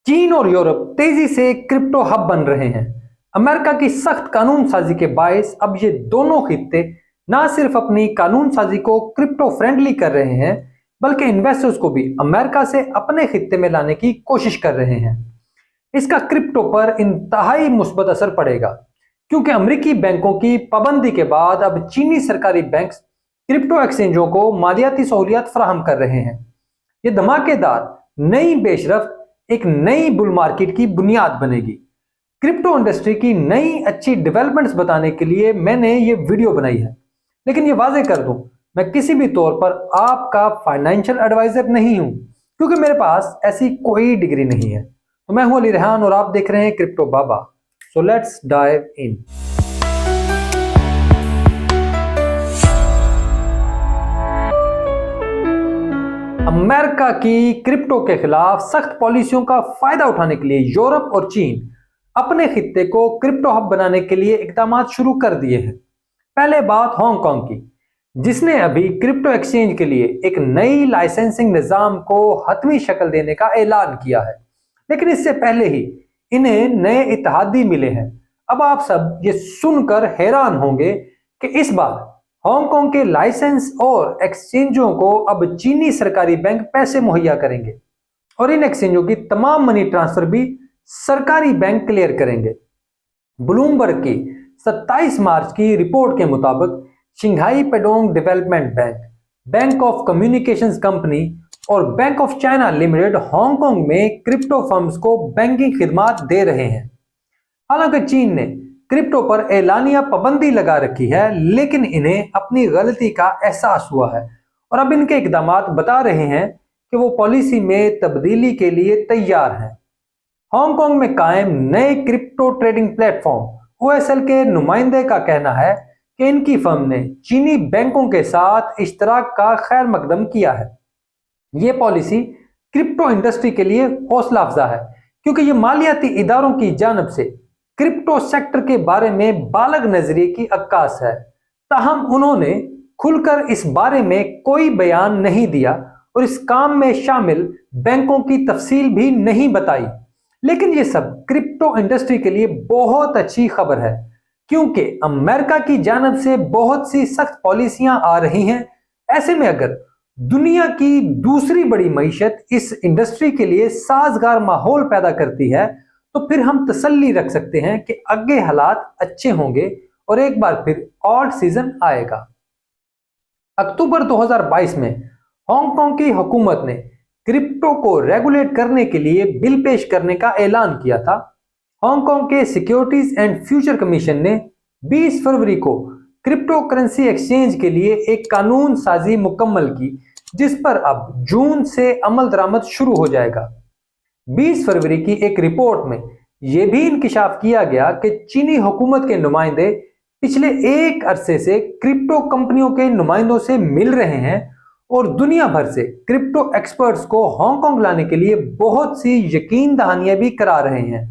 चीन और यूरोप तेजी से क्रिप्टो हब बन रहे हैं। अमेरिका की सख्त कानून साजी के बायस अब ये दोनों खित्ते ना सिर्फ अपनी कानून साजी को क्रिप्टो फ्रेंडली कर रहे हैं, बल्कि इन्वेस्टर्स को भी अमेरिका से अपने खित्ते में लाने की कोशिश कर रहे हैं। इसका क्रिप्टो पर इंतहाई मुस्बत असर पड़ेगा, क्योंकि अमेरिकी बैंकों की पाबंदी के बाद अब चीनी सरकारी बैंक क्रिप्टो एक्सचेंजों को मालियाती सहूलियत फराहम कर रहे हैं। ये धमाकेदार नई पेशरफ्त एक नई बुल मार्केट की बुनियाद बनेगी। क्रिप्टो इंडस्ट्री की नई अच्छी डेवलपमेंट्स बताने के लिए मैंने ये वीडियो बनाई है, लेकिन ये वाजे कर दूं, मैं किसी भी तौर पर आपका फाइनेंशियल एडवाइजर नहीं हूं, क्योंकि मेरे पास ऐसी कोई डिग्री नहीं है। तो मैं हूं अली रेहान और आप देख रहे हैं crypto Baba. So let's dive in. America की क्रिप्टो के खिलाफ सख्त पॉलिसियों का फायदा उठाने के लिए यूरोप और चीन अपने खित्ते को क्रिप्टो हब बनाने के लिए इकदाम शुरू कर दिए हैं। पहले बात हांगकांग की, जिसने अभी क्रिप्टो एक्सचेंज के लिए एक नई लाइसेंसिंग निजाम को हतमी शक्ल देने का ऐलान किया है, लेकिन इससे पहले ही इन्हें नए इत्तेहादी मिले हैं। अब आप सब ये सुनकर हैरान होंगे कि इस बार हांगकांग के लाइसेंस और एक्सचेंजों को अब चीनी सरकारी बैंक पैसे मुहैया करेंगे और इन एक्सचेंजों की तमाम मनी ट्रांसफर भी सरकारी बैंक क्लियर करेंगे। ब्लूमबर्ग की 27 मार्च की रिपोर्ट के मुताबिक Shanghai Pudong development bank, bank of communications company और bank of China limited Hong Kong में क्रिप्टो फर्म्स को बैंकिंग खिदमात दे रहे हैं। हालांकि चीन ने क्रिप्टो पर एलानिया पाबंदी लगा रखी है, लेकिन इन्हें अपनी गलती का एहसास हुआ है और अब इनके इकदाम बता रहे हैं कि वो पॉलिसी में तब्दीली के लिए तैयार हैं। हांगकांग में कायम नए क्रिप्टो ट्रेडिंग प्लेटफॉर्म OSL के नुमाइंदे का कहना है कि इनकी फर्म ने चीनी बैंकों के साथ इश्तराक का खैर मकदम किया है। ये पॉलिसी क्रिप्टो इंडस्ट्री के लिए हौसला अफजा है, क्योंकि ये मालियाती इदारों की जानब से क्रिप्टो सेक्टर के बारे में बालग नजरिए की अक्कास है। ताहम उन्होंने खुलकर इस बारे में कोई बयान नहीं दिया और इस काम में शामिल बैंकों की तफसील भी नहीं बताई। लेकिन ये सब क्रिप्टो इंडस्ट्री के लिए बहुत अच्छी खबर है, क्योंकि अमेरिका की जानब से बहुत सी सख्त पॉलिसियां आ रही हैं। ऐसे में अगर दुनिया की दूसरी बड़ी मईशत इस इंडस्ट्री के लिए साजगार माहौल पैदा करती है, तो फिर हम तसल्ली रख सकते हैं कि आगे हालात अच्छे होंगे और एक बार फिर ऑल्ट सीजन आएगा। अक्टूबर 2022 में हांगकांग की हुकूमत ने क्रिप्टो को रेगुलेट करने के लिए बिल पेश करने का ऐलान किया था। हांगकांग के सिक्योरिटीज एंड फ्यूचर कमीशन ने 20 फरवरी को क्रिप्टो करेंसी एक्सचेंज के लिए एक कानून साजी मुकम्मल की, जिस पर अब जून से अमल दरामद शुरू हो जाएगा। 20 फरवरी की एक रिपोर्ट में यह भी इंकिशाफ किया गया कि चीनी हुकूमत के नुमाइंदे पिछले एक अरसे से क्रिप्टो कंपनियों के नुमाइंदों से मिल रहे हैं और दुनिया भर से क्रिप्टो एक्सपर्ट्स को हांगकांग लाने के लिए बहुत सी यकीन दहानियां भी करा रहे हैं,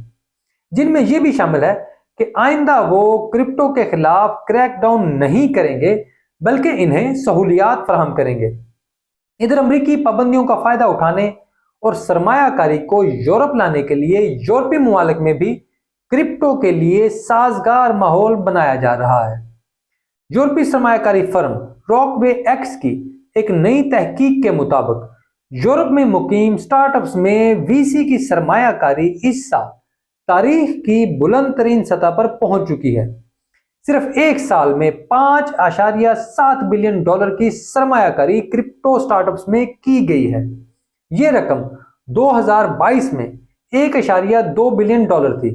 जिनमें यह भी शामिल है कि आइंदा वो क्रिप्टो के खिलाफ क्रैकडाउन नहीं करेंगे, बल्कि इन्हें सहूलियात फराहम करेंगे। इधर अमेरिकी पाबंदियों का फायदा उठाने और सरमायाकारी को यूरोप लाने के लिए यूरोपीय मुमालिक में भी क्रिप्टो के लिए साजगार माहौल बनाया जा रहा है। यूरोपीय सरमायाकारी फर्म रॉकवे एक्स की एक नई तहकीक के मुताबिक यूरोप में मुकीम स्टार्टअप्स में VC की सरमायाकारी इस साल तारीख की बुलंद तरीन सतह पर पहुंच चुकी है। सिर्फ एक साल में $5.7 बिलियन की सरमायाकारी क्रिप्टो स्टार्टअप्स में की गई है। यह रकम 2022 में $1.2 बिलियन थी,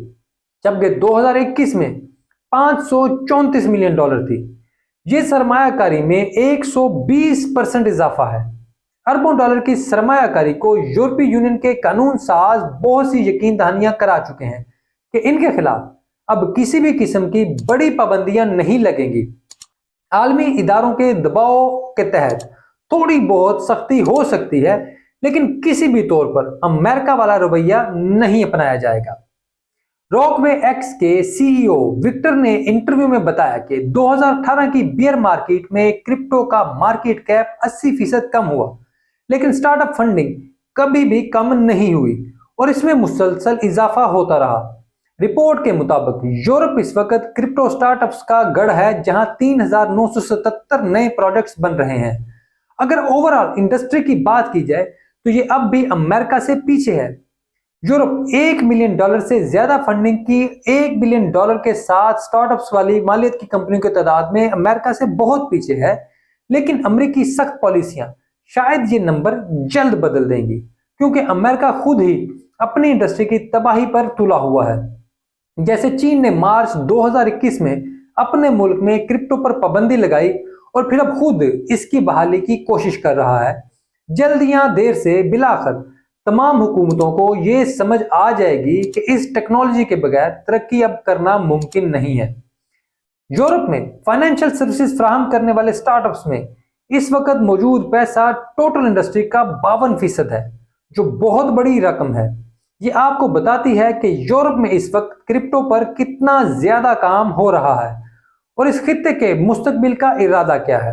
जबकि 2021 में $534 मिलियन थी। यह सरमायाकारी में 120% इजाफा है। अरबों डॉलर की सरमायाकारी को यूरोपीय यूनियन के कानून साज बहुत सी यकीन दहानियां करा चुके हैं कि इनके खिलाफ अब किसी भी किस्म की बड़ी पाबंदियां नहीं लगेंगी। आलमी इदारों के दबाव के तहत थोड़ी बहुत सख्ती हो सकती है, लेकिन किसी भी तौर पर अमेरिका वाला रवैया नहीं अपनाया जाएगा। रॉकवे एक्स के CEO विक्टर ने इंटरव्यू में बताया कि 2018 की बियर मार्केट में क्रिप्टो का मार्केट कैप 80% कम हुआ, लेकिन स्टार्टअप फंडिंग कभी भी कम नहीं हुई اور اس میں مسلسل اضافہ ہوتا رہا۔ رپورٹ کے مطابق یورپ اس وقت کرپٹو سٹارٹ اپس کا گڑھ ہے، جہاں 3977 نئے پروجیکٹس بن رہے ہیں۔ اگر اوورآل انڈسٹری کی بات کی جائے تو یہ اب بھی امریکہ سے پیچھے ہے۔ یورپ $1 ملین سے زیادہ فنڈنگ کی $1 بلین کے ساتھ سٹارٹ اپس والی مالیت کی کمپنیوں کی تعداد میں امریکہ سے بہت پیچھے ہے، لیکن امریکی سخت پالیسیاں شاید یہ نمبر جلد بدل دیں گی، کیونکہ امریکہ خود ہی اپنی انڈسٹری کی تباہی پر تلا ہوا ہے۔ جیسے چین نے مارچ 2021 میں اپنے ملک میں کرپٹو پر پابندی لگائی اور پھر اب خود اس کی بحالی کی کوشش کر رہا ہے۔ جلد یا دیر سے بالآخر تمام حکومتوں کو یہ سمجھ آ جائے گی کہ اس ٹیکنالوجی کے بغیر ترقی اب کرنا ممکن نہیں ہے۔ یورپ میں فائنینشیل سروسز فراہم کرنے والے سٹارٹ اپس میں اس وقت موجود پیسہ ٹوٹل انڈسٹری کا 52% ہے، جو بہت بڑی رقم ہے۔ یہ آپ کو بتاتی ہے کہ یورپ میں اس وقت کرپٹو پر کتنا زیادہ کام ہو رہا ہے اور اس خطے کے مستقبل کا ارادہ کیا ہے۔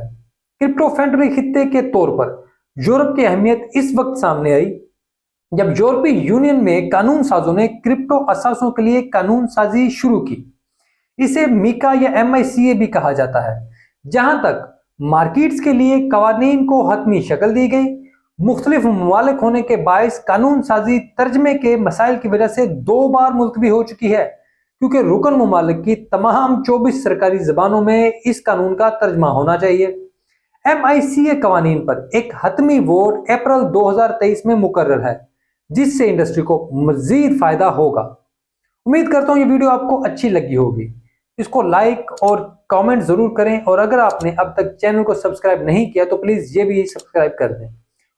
کرپٹو فرینڈلی خطے کے طور پر یورپ کی اہمیت اس وقت سامنے آئی جب یورپی یونین میں قانون سازوں نے کرپٹو اثاثوں کے لیے قانون سازی شروع کی۔ اسے میکا یا MICA بھی کہا جاتا ہے، جہاں تک مارکیٹس کے لیے قوانین کو حتمی شکل دی گئی۔ مختلف ممالک ہونے کے باعث قانون سازی ترجمے کے مسائل کی وجہ سے 2 بار ملتوی ہو چکی ہے، کیونکہ رکن ممالک کی تمام 24 سرکاری زبانوں میں اس قانون کا ترجمہ ہونا چاہیے۔ MICA قوانین پر ایک حتمی ووٹ اپریل 2023 میں مقرر ہے، جس سے انڈسٹری کو مزید فائدہ ہوگا۔ امید کرتا ہوں یہ ویڈیو آپ کو اچھی لگی ہوگی۔ اس کو لائک اور کامنٹ ضرور کریں، اور اگر آپ نے اب تک چینل کو سبسکرائب نہیں کیا تو پلیز یہ بھی سبسکرائب کر دیں،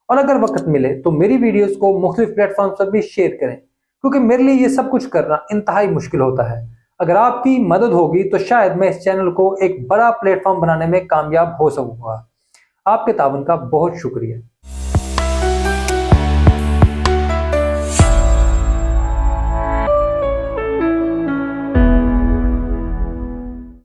اور اگر وقت ملے تو میری ویڈیوز کو مختلف پلیٹ فارمز پر بھی شیئر کریں، کیونکہ میرے لیے یہ سب کچھ کرنا انتہائی مشکل ہوتا ہے۔ اگر آپ کی مدد ہوگی تو شاید میں اس چینل کو ایک بڑا پلیٹ فارم بنانے میں کامیاب ہو سکوں گا۔ آپ کے تعاون کا بہت شکریہ۔